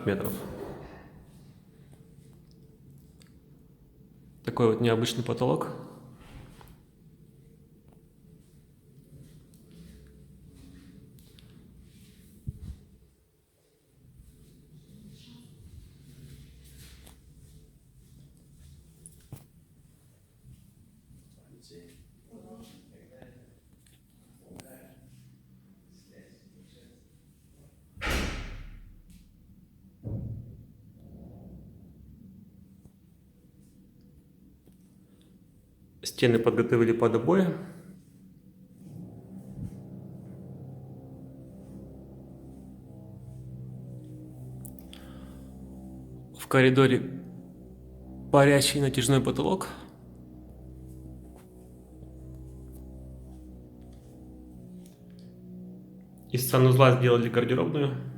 метров. Такой вот необычный потолок. Стены подготовили под обои. В коридоре парящий натяжной потолок. Из санузла сделали гардеробную.